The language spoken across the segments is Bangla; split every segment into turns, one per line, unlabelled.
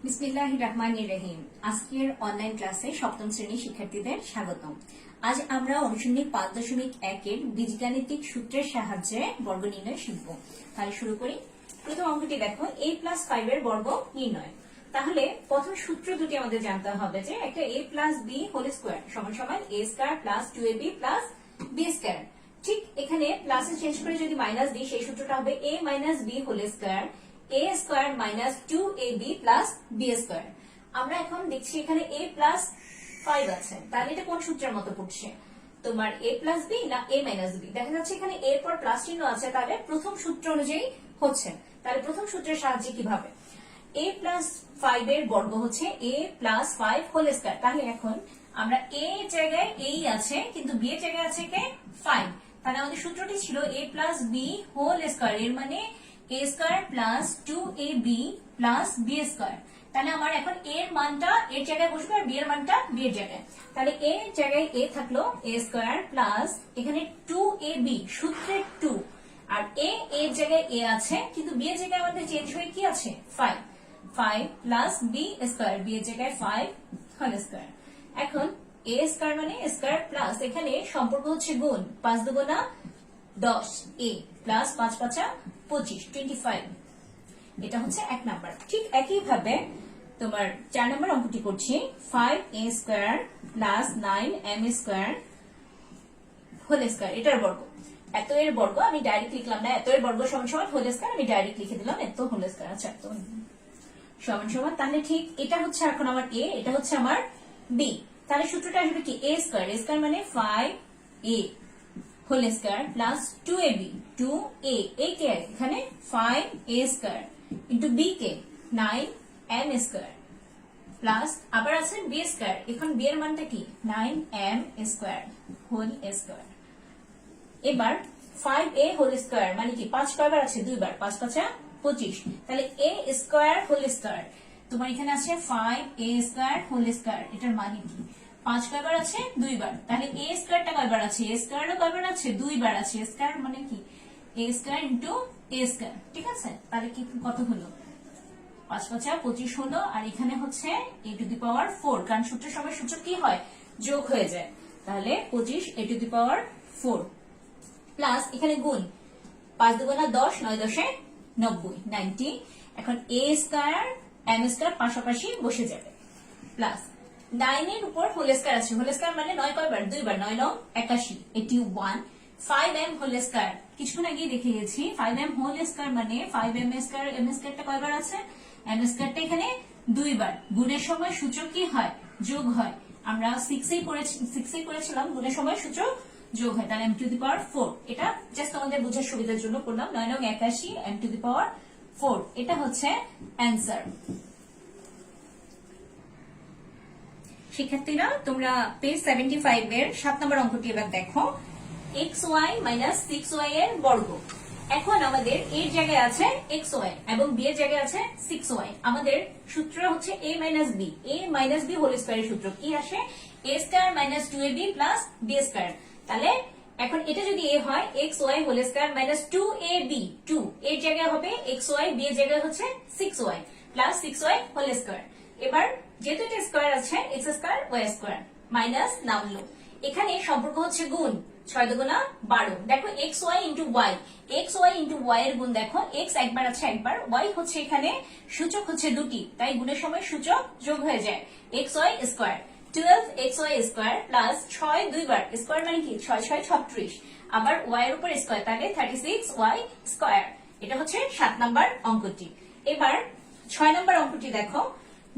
বিসমিল্লাহির রহমানির রহিম। আজকের অনলাইন ক্লাসে সপ্তম শ্রেণীর শিক্ষার্থীদের স্বাগতম। আজ আমরা অনুশীলনী 5.1 এর বীজগাণিতিক সূত্রের সাহায্যে বর্গ নির্ণয় শিখব। তাহলে শুরু করি। প্রথম অঙ্কটি দেখো, a+5 এর বর্গ নির্ণয়। তাহলে প্রথম সূত্র দুটি আমাদের জানতে হবে যে একটা a+b² সমান সমান a² + 2ab + b²। ঠিক এখানে প্লাসে চেঞ্জ করে যদি মাইনাস দিই সেই সূত্রটা হবে a - b² a² - 2ab + b²। আমরা এখন দেখছি এখানে a+5 আছে, তাহলে এটা কোন সূত্রের মতো পড়ছে? তোমার a+b না a - b? দেখা যাচ্ছে এখানে a এর পর প্লাস চিহ্ন আছে, তাহলে প্রথম সূত্র অনুযায়ী হচ্ছে। তাহলে প্রথম সূত্রের সাহায্যে কিভাবে? a+5 এর বর্গ হচ্ছে a+5² তাহলে এখন আমরা a এর জায়গায় a আছে, কিন্তু b এর জায়গায় আছে কে 5। তাহলে আমাদের সূত্রটি ছিল a+b² এর মানে a² + 2ab + b²। তাহলে আমার এখন a এর মানটা এর জায়গায় বসবে আর b এর মানটা b এর জায়গায়। তাহলে a এর জায়গায় a থাকলো a² প্লাস এখানে 2ab সূত্রের 2, আর a এর জায়গায় a আছে, কিন্তু b এর জায়গায় আমাদের চেঞ্জ হয়ে কি আছে 5 + b², b এর জায়গায় 5² এখন a² মানে a² প্লাস এখানে সম্পর্ক হচ্ছে গুণ, 5 × 2 = 10 a প্লাস 5 × 5 = 25 25। এটা হচ্ছে 1 নাম্বার। ঠিক একই ভাবে তোমার 4 নাম্বার অঙ্কটি করছি। 5a² + 9m² এটার বর্গ। এত এর বর্গ আমি ডাইরেক্ট লিখলাম না, এত এর বর্গ সমান সমান হোল স্কয়ার আমি ডাইরেক্ট লিখে দিলাম এত হোল স্কয়ার। আচ্ছা, তো সমান সমান, তাহলে ঠিক এটা হচ্ছে এখন আমার a, এটা হচ্ছে আমার b। তাহলে সূত্রটা আসবে কি a² মানে 5a whole square plus 2ab 2a a কে এখানে 5a² ইনটু b কে 9m² প্লাস আবার আছে b², এখন b এর মানটা কি 9m² হোল স্কয়ার। এবার 5a হোল স্কয়ার মানে কি 5 কয়বার আছে 2 বার, 5 × 5 = 25। তাহলে a² হোল স্কয়ার তোমার এখানে আছে 5a² হোল স্কয়ার, এটার মানে কি 5 কয়বার আছে 2 বার। তাহলে a² টা কয়বার আছে, a² ও কয়বার আছে 2 বার আছে। a² মানে কি a² * a², ঠিক আছে? তাহলে কি কত হলো 5 × 5 = 25 হলো, আর এখানে হচ্ছে a⁴, কারণ সূত্রের সময় সূচক কি হয় যোগ হয়ে যায়। তাহলে 25 a⁴ প্লাস এখানে গুণ 5 × 2 = 10 9 × 10 = 90 এখন a² m² পাশাপাশি বসে যাবে প্লাস 9 এর উপর হোল স্কয়ার আছে, হোল স্কয়ার মানে 9 কয়বার 2 বার, 9 × 9 = 81 এটি 1 5m হোল স্কয়ার কিছুক্ষণ আগে দেখে গেছি 5m হোল স্কয়ার মানে 5m², m² টা কয়বার আছে m² টা এখানে 2 বার। গুণের সময় সূচক কি হয় যোগ হয়, আমরা 6 এ করেছিলাম গুণের সময় সূচক যোগ হয়। তাহলে m⁴ এটা জাস্ট তোমাদের বোঝার সুবিধার জন্য করলাম। 9 × 81 m⁴ এটা হচ্ছে অ্যানসার। শিক্ষার্থীরা তোমরা পেজ 75 এর 7 নম্বর অঙ্কটি এবার দেখো। xy - 6y এর বর্গ। এখন আমাদের a এর জায়গায় আছে xy এবং b এর জায়গায় আছে 6y। আমাদের সূত্র হচ্ছে a - b হোল স্কয়ারের সূত্র কি আসে a² - 2ab + b²। তাহলে এখন এটা যদি a হয় xy হোল স্কয়ার - 2ab 2 এর জায়গায় হবে xy, b এর জায়গায় হচ্ছে 6y + 6y হোল স্কয়ার। এবার যেহেতু এটা স্কয়ার আছে x² y² মাইনাস নামলো, এখানে সম্পর্ক হচ্ছে গুণ, 6 × 2 = 12। দেখো xy × y এর গুণ দেখো, x একবার আছে একবার, y হচ্ছে এখানে সূচক হচ্ছে দুটি, তাই গুণের সময় সূচক যোগ হয়ে যায় xy² 12xy² প্লাস 6 2 বার, স্কয়ার মানে কি 6 6 36, আবার y এর উপর স্কয়ার, তাহলে 36y²। এটা হচ্ছে 7 নাম্বার অঙ্কটি। এবার 6 নাম্বার অঙ্কটি দেখো।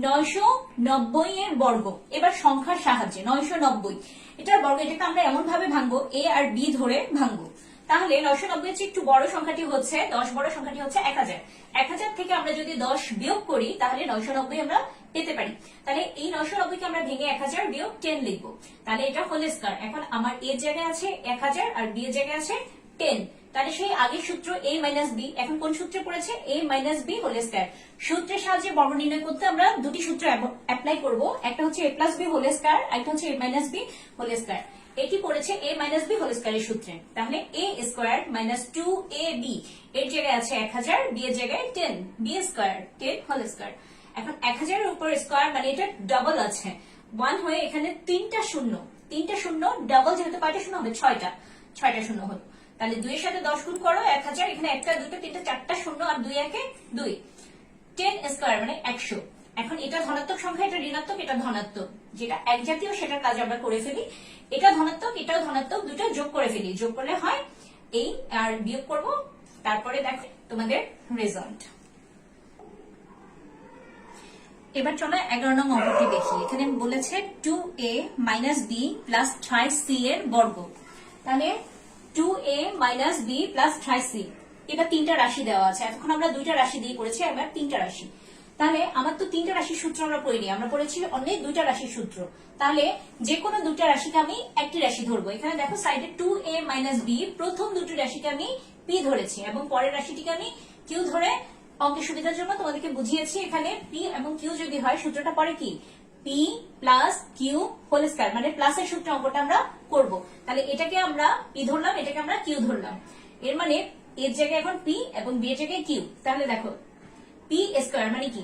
990 এর বর্গ। এবার সংখ্যার সাহায্যে 990 এটার বর্গ, এটাকে আমরা এমন ভাবে ভাঙবো a আর b ধরে ভাঙবো। তাহলে 990 এর চেয়ে একটু বড় সংখ্যাটি হচ্ছে 10, বড় সংখ্যাটি হচ্ছে 1000। 1000 থেকে আমরা যদি 10 বিয়োগ করি তাহলে 990 আমরা পেতে পারি। তাহলে এই 990 কে আমরা ভেঙে 1000 - 10 লিখবো। তাহলে এটা হোল স্কয়ার। এখন আমার a এর জায়গায় আছে 1000 আর b এর জায়গায় আছে 10। তাহলে সেই আগের সূত্র a - b এখন কোন সূত্রে পড়েছে a - b হোল স্কয়ার। সূত্রের সাহায্যে বর্গ নির্ণয় করতে আমরা দুটি সূত্র অ্যাপ্লাই করব, একটা হচ্ছে a+b হোল স্কয়ার, একটা হচ্ছে a - b হোল স্কয়ার। এটি পড়েছে a - b হোল স্কয়ারের সূত্রে। তাহলে a² - 2ab এর জায়গায় আছে 1000, b এর জায়গায় 10 b² 10 হোল স্কয়ার। এখন 1000 এর উপর স্কোয়ার মানে এটা ডাবল আছে 1 হয়ে এখানে তিনটা শূন্য ডাবল যেহেতু কয়টা শূন্য হবে 6টা শূন্য হলো তাহলে 2 এর সাথে 10 গুণ করো 1000 এখানে একটা দুটো তিনটা চারটা শূন্য আর 2 একে 2 10 স্কোয়ার মানে 100 এখন এটা ধনাত্মক সংখ্যা এটা ঋণাত্মক এটা ধনাত্মক যেটা এক জাতীয় সেটার কাজ আমরা করে ফেলি এটা ধনাত্মক এটাও ধনাত্মক দুটো যোগ করে ফেলি যোগ করলে হয় এই আর বিয়োগ করব তারপরে দেখো তোমাদের রেজাল্ট এবার চলো 11 নং অঙ্কটি দেখি এখানে বলেছে 2a - b + 3c এর বর্গ তাহলে 2a - b + 3c এটা তিনটা রাশি দেওয়া আছে এখন আমরা দুইটা রাশি দিয়ে করেছি এবার তিনটা রাশি তাহলে আমার তো তিনটা রাশির সূত্র আমরা পড়িনি আমরা পড়েছি অনেক দুইটা রাশির সূত্র তাহলে যে কোনো দুইটা রাশিকে আমি একটি রাশি ধরবো এখানে দেখো সাইডে 2a - b প্রথম দুটি রাশিকে আমি p ধরেছি এবং পরের রাশিটিকে আমি q ধরে অঙ্কের সুবিধার জন্য তোমাদেরকে বুঝিয়েছি এখানে p এবং q যদি হয় সূত্রটা পরে কি p + q হোল স্কয়ার মানে প্লাসের সূত্রে অঙ্কটা আমরা করব তাহলে এটাকে আমরা p ধরলাম এটাকে আমরা q ধরলাম এর মানে এর জায়গায় এখন p এবং b এর জায়গায় q তাহলে দেখো p স্কয়ার মানে কি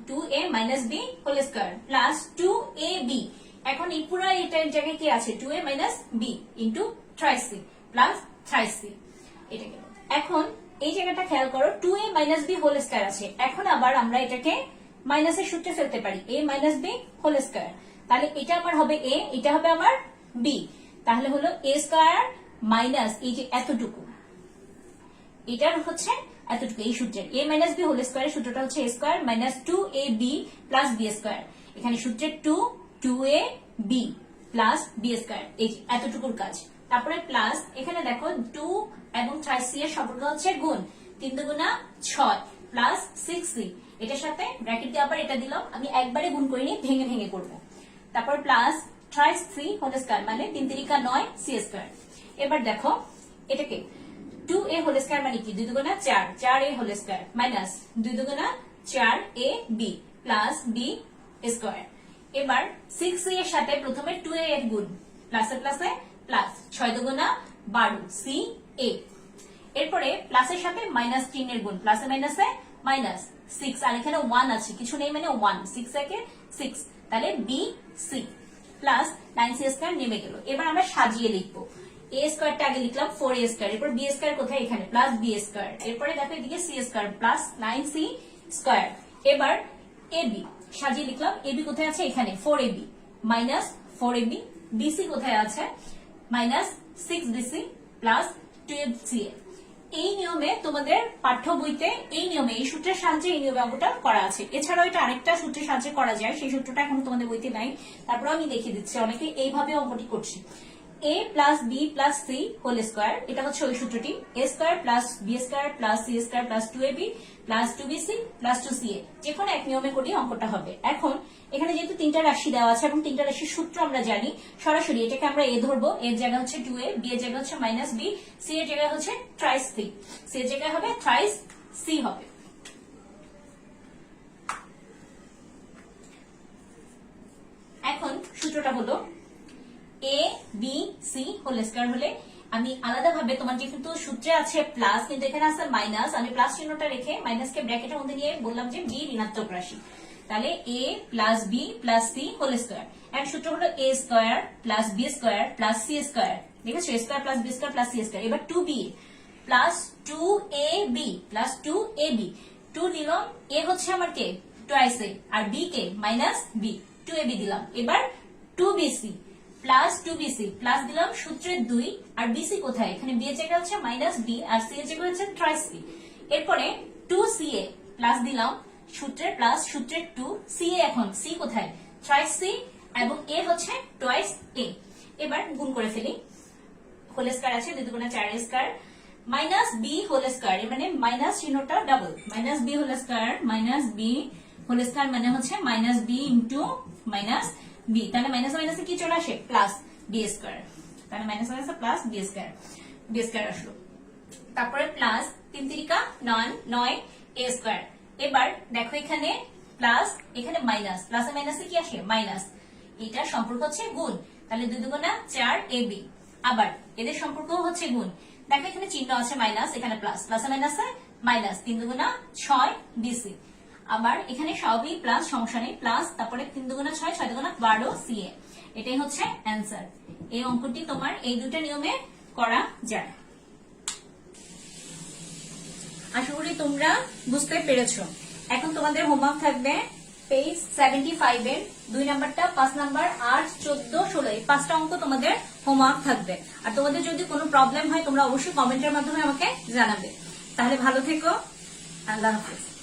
2a - b whole square plus 2ab এখন এই পুরো এটার জায়গায় কি আছে 2a - b into 3c plus 3c এটা গেল এখন এই জায়গাটা খেয়াল করো 2a - b হোল স্কয়ার আছে এখন আবার আমরা এটাকে মাইনাসের সূত্রে ফেলতে পারি a - b হোল স্কয়ার তাহলে এটা আমার হবে a এটা হবে আমার b তাহলে হলো a স্কয়ার মাইনাস এই যে এতটুকু এটার হচ্ছে এতটুকু এই সূত্রের a - b হোল স্কয়ারের সূত্রটা হচ্ছে a square minus 2ab plus b square এখানে সূত্রের 2ab প্লাস b স্কয়ার এই যে এতটুকুর কাজ তারপরে প্লাস এখানে দেখো 2 এবং 3c এর সম্পর্ক হচ্ছে গুণ 3 দুগুণা 6 প্লাস 6c এটার সাথে ব্র্যাকেট দিয়ে আবার এটা দিলাম আমি একবারে গুণ করিনি ভেঙে ভেঙে করব তারপর প্লাস 3c হোল স্কয়ার মানে 3 3 9 c স্কয়ার এবার দেখো এটাকে 2a হোল স্কয়ার মানে কি 2 দুগুণা 4 4a হোল স্কয়ার মাইনাস 2 দুগুণা 4ab প্লাস b স্কয়ার এবার 6c এর সাথে প্রথমে 2a এর গুণ প্লাসে প্লাসে প্লাস 6 দুগুণা 12 c a এরপরে প্লাসের সাথে মাইনাস 3 এর গুণ প্লাসে মাইনাসে মাইনাস 6 আর এখানে 1 আছে কিছু নেই মানে 1 6 একে 6 তাহলে b c plus 9c square নেমে গেল এবার আমরা সাজিয়ে লিখবো a স্কয়ারটা আগে লিখলাম 4a স্কয়ার এরপর b স্কয়ার কোথায় এখানে প্লাস b স্কয়ার এরপরে দেখো এদিকে c square plus 9c square এবার ab সাজিয়ে লিখলাম ab কোথায় আছে এখানে 4ab মাইনাস 4ab bc কোথায় আছে মাইনাস 6bc প্লাস 12ca এই নিয়মে তোমাদের পাঠ্য বইতে এই নিয়মে এই সূত্রের সাহায্যে এই নিয়মে অঙ্কটা করা আছে এছাড়াও এটা আরেকটা সূত্রের সাহায্যে করা যায় সেই সূত্রটা এখন তোমাদের বইতে নাই তারপর আমি দেখিয়ে দিচ্ছি অনেকে এইভাবে অঙ্কটি করছে a plus b plus c whole square এটা হচ্ছে ওই সূত্রটি a square plus b square plus c square plus 2ab plus 2bc plus 2ca যে কোনো এক নিয়মে করলে অঙ্কটা হবে এখন এখানে যেহেতু তিনটা রাশি দেওয়া আছে এবং তিনটা রাশির সূত্র আমরা জানি সরাসরি এটাকে আমরা a ধরবো এর জায়গা হচ্ছে 2a b এর জায়গা হচ্ছে মাইনাস b c এর জায়গা হচ্ছে থ্রাইস c c এর জায়গা হবে থ্রাইস c হবে এখন সূত্রটা হলো a b c whole square হলে আমি আলাদাভাবে তোমার যেহেতু সূত্রে আছে প্লাস কিন্তু এখানে আছে মাইনাস আমি প্লাস চিহ্নটা রেখে মাইনাসকে ব্র্যাকেটের মধ্যে নিয়ে বললাম যে b ঋণাত্মক রাশি তাহলে a plus b plus c whole square এর সূত্র হলো a square plus b square plus c square দেখেছো a square plus b square plus c square এবার 2b plus 2ab plus 2ab 2 দিলাম a হচ্ছে আমার কে টুয়াইস a আর b কে মাইনাস b 2ab দিলাম এবার 2bc প্লাস 2bc প্লাস দিলাম সূত্রের 2 আর bc কোথায় এখানে b এর জায়গা হচ্ছে মাইনাস b আর c এর জায়গা হচ্ছে ট্রাইস c এরপরে 2ca প্লাস দিলাম সূত্রের প্লাস সূত্রের 2 ca এখন c কোথায় ট্রাইস c এবং a হচ্ছে টুয়াইস a এবার গুণ করে ফেলি হোল স্কয়ার আছে 2 দুগুণা 4 square minus b whole square মানে মাইনাস চিহ্নটা double minus b whole square minus b whole square মানে হচ্ছে minus b into minus b তাহলে মাইনাস মাইনাসে কি চলে আসে প্লাস b স্কয়ার তাহলে মাইনাস মাইনাসে প্লাস b স্কয়ার আসলো তারপরে প্লাস 3 3 9 a স্কয়ার এবার দেখো এখানে প্লাস এখানে মাইনাস প্লাসে মাইনাসে কি আসে মাইনাস এটা সম্পর্ক হচ্ছে গুণ তাহলে 2 দুগুণা 4 ab আবার এদের সম্পর্ক হচ্ছে গুণ দেখো এখানে চিহ্ন আছে মাইনাস এখানে প্লাস প্লাসে মাইনাসে মাইনাস 3 দুগুণা 6 bc আবার এখানে সবই প্লাস, সমস্যা নেই, প্লাস তারপরে 3 দুগুণা 6, 6 দুগুণা 12 CA, এটাই হচ্ছে অ্যান্সার। এই অঙ্কটি তোমার এই দুটো নিয়মে করা যায়। আশা করি তোমরা বুঝতে পেরেছো। এখন তোমাদের হোমওয়ার্ক থাকবে পেজ 75 এর 2 নাম্বারটা, 5 নাম্বার, 8, 14, 16 এই 5টা অঙ্ক তোমাদের হোমওয়ার্ক থাকবে। আর তোমাদের যদি কোনো প্রবলেম হয় তোমরা অবশ্যই কমেন্টের মাধ্যমে আমাকে জানাবে। তাহলে ভালো থেকো, আল্লাহ হাফেজ।